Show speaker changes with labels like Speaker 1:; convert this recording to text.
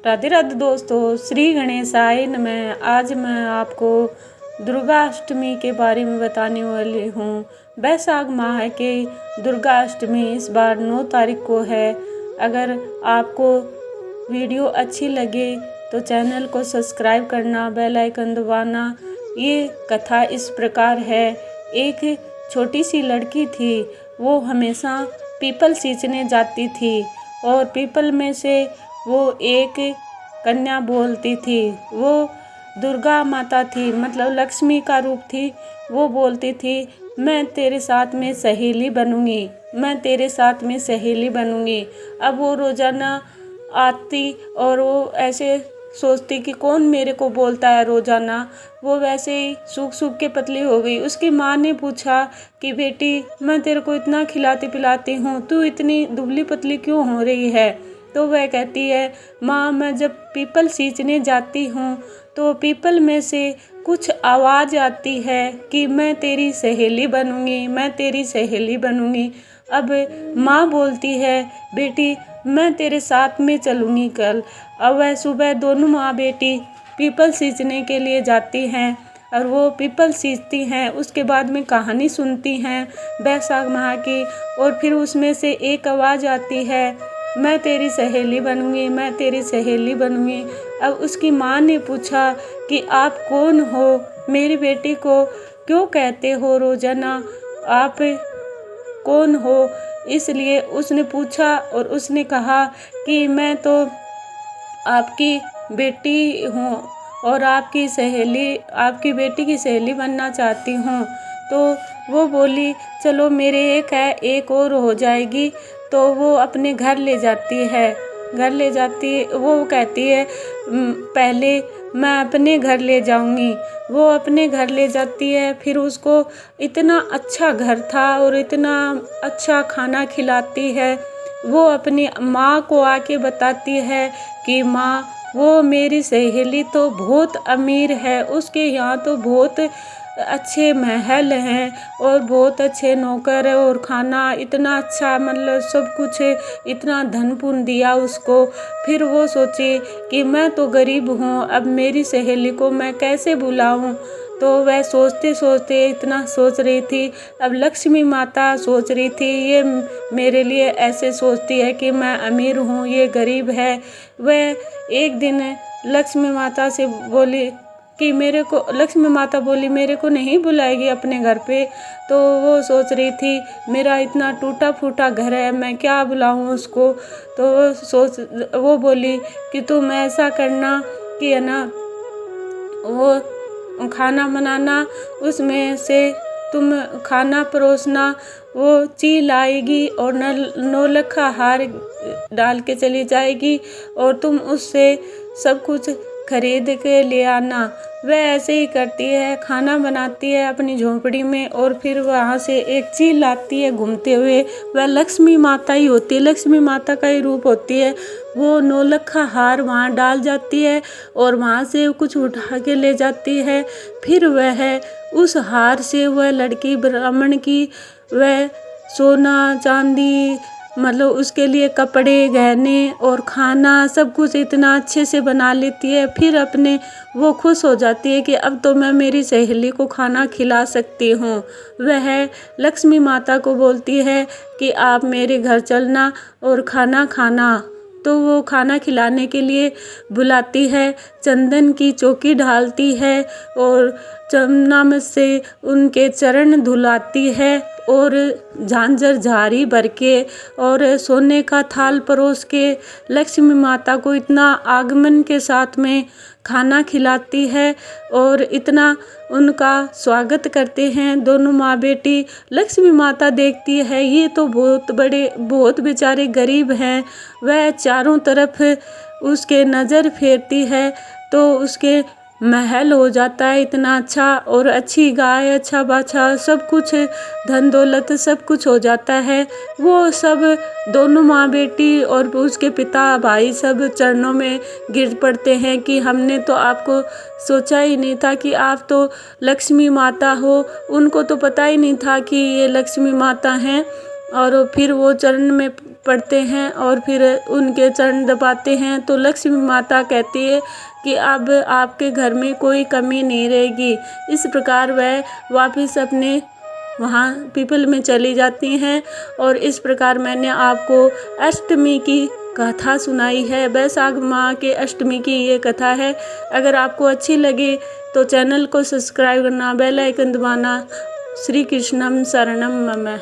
Speaker 1: राधे राधे दोस्तों, श्री गणेशाय नमः। आज मैं आपको दुर्गा अष्टमी के बारे में बताने वाली हूँ। वैशाख माह के दुर्गा अष्टमी इस बार 9 तारीख को है। अगर आपको वीडियो अच्छी लगे तो चैनल को सब्सक्राइब करना, बेल आइकन दबाना। ये कथा इस प्रकार है। एक छोटी सी लड़की थी, वो हमेशा पीपल सींचने जाती थी और पीपल में से वो एक कन्या बोलती थी। वो दुर्गा माता थी, मतलब लक्ष्मी का रूप थी। वो बोलती थी, मैं तेरे साथ में सहेली बनूंगी, मैं तेरे साथ में सहेली बनूंगी। अब वो रोज़ाना आती और वो ऐसे सोचती कि कौन मेरे को बोलता है रोज़ाना। वो वैसे ही सूख सूख के पतली हो गई। उसकी माँ ने पूछा कि बेटी, मैं तेरे को इतना खिलाती पिलाती हूँ, तू इतनी दुबली पतली क्यों हो रही है? तो वह कहती है, माँ मैं जब पीपल सींचने जाती हूँ तो पीपल में से कुछ आवाज़ आती है कि मैं तेरी सहेली बनूंगी, मैं तेरी सहेली बनूंगी। अब माँ बोलती है, बेटी मैं तेरे साथ में चलूँगी कल। अब वह सुबह दोनों माँ बेटी पीपल सींचने के लिए जाती हैं और वो पीपल सींचती हैं। उसके बाद में कहानी सुनती हैं वैशाख माह की, और फिर उसमें से एक आवाज़ आती है, मैं तेरी सहेली बनूंगी, मैं तेरी सहेली बनूंगी। अब उसकी माँ ने पूछा कि आप कौन हो? मेरी बेटी को क्यों कहते हो रोज़ाना, आप कौन हो? इसलिए उसने पूछा और उसने कहा कि मैं तो आपकी बेटी हूँ और आपकी सहेली, आपकी बेटी की सहेली बनना चाहती हूँ। तो वो बोली, चलो मेरे एक है, एक और हो जाएगी। तो वो अपने घर ले जाती है, घर ले जाती। वो कहती है, पहले मैं अपने घर ले जाऊंगी। वो अपने घर ले जाती है। फिर उसको इतना अच्छा घर था और इतना अच्छा खाना खिलाती है। वो अपनी माँ को आके बताती है कि माँ, वो मेरी सहेली तो बहुत अमीर है, उसके यहाँ तो बहुत अच्छे महल हैं और बहुत अच्छे नौकर है और खाना इतना अच्छा, मतलब सब कुछ इतना धन पुन दिया उसको। फिर वो सोची कि मैं तो गरीब हूँ, अब मेरी सहेली को मैं कैसे बुलाऊँ? तो वह सोचते सोचते इतना सोच रही थी। अब लक्ष्मी माता सोच रही थी, ये मेरे लिए ऐसे सोचती है कि मैं अमीर हूँ, ये गरीब है। वह एक दिन लक्ष्मी माता से बोली कि लक्ष्मी माता बोली, मेरे को नहीं बुलाएगी अपने घर पे। तो वो सोच रही थी, मेरा इतना टूटा फूटा घर है, मैं क्या बुलाऊं उसको? तो वो बोली कि तुम ऐसा करना कि है ना, वो खाना बनाना, उसमें से तुम खाना परोसना। वो चील आएगी और नौलखा हार डाल के चली जाएगी और तुम उससे सब कुछ खरीद के ले आना। वह ऐसे ही करती है, खाना बनाती है अपनी झोंपड़ी में और फिर वहाँ से एक चील आती है घूमते हुए। वह लक्ष्मी माता ही होती है, लक्ष्मी माता का ही रूप होती है। वो नौलखा हार वहाँ डाल जाती है और वहाँ से कुछ उठा के ले जाती है। फिर वह उस हार से वह लड़की ब्राह्मण की वह सोना चांदी, मतलब उसके लिए कपड़े गहने और खाना सब कुछ इतना अच्छे से बना लेती है। फिर अपने वो खुश हो जाती है कि अब तो मैं मेरी सहेली को खाना खिला सकती हूँ। वह लक्ष्मी माता को बोलती है कि आप मेरे घर चलना और खाना खाना। तो वो खाना खिलाने के लिए बुलाती है, चंदन की चौकी ढालती है और चमनामत से उनके चरण धुलाती है और झांझर झारी भर के और सोने का थाल परोस के लक्ष्मी माता को इतना आगमन के साथ में खाना खिलाती है और इतना उनका स्वागत करते हैं दोनों माँ बेटी। लक्ष्मी माता देखती है, ये तो बहुत बेचारे गरीब हैं। वह चारों तरफ उसके नज़र फेरती है तो उसके महल हो जाता है इतना अच्छा, और अच्छी गाय, अच्छा बाछा, सब कुछ धन दौलत सब कुछ हो जाता है। वो सब दोनों माँ बेटी और उसके पिता भाई सब चरणों में गिर पड़ते हैं कि हमने तो आपको सोचा ही नहीं था कि आप तो लक्ष्मी माता हो। उनको तो पता ही नहीं था कि ये लक्ष्मी माता हैं। और फिर वो चरण में पढ़ते हैं और फिर उनके चरण दबाते हैं तो लक्ष्मी माता कहती है कि अब आपके घर में कोई कमी नहीं रहेगी। इस प्रकार वह वापस अपने वहाँ पीपल में चली जाती हैं। और इस प्रकार मैंने आपको अष्टमी की कथा सुनाई है। वैशाख माह के अष्टमी की ये कथा है। अगर आपको अच्छी लगी तो चैनल को सब्सक्राइब करना, बेल आइकन दबाना। श्री कृष्णम शरणम मम।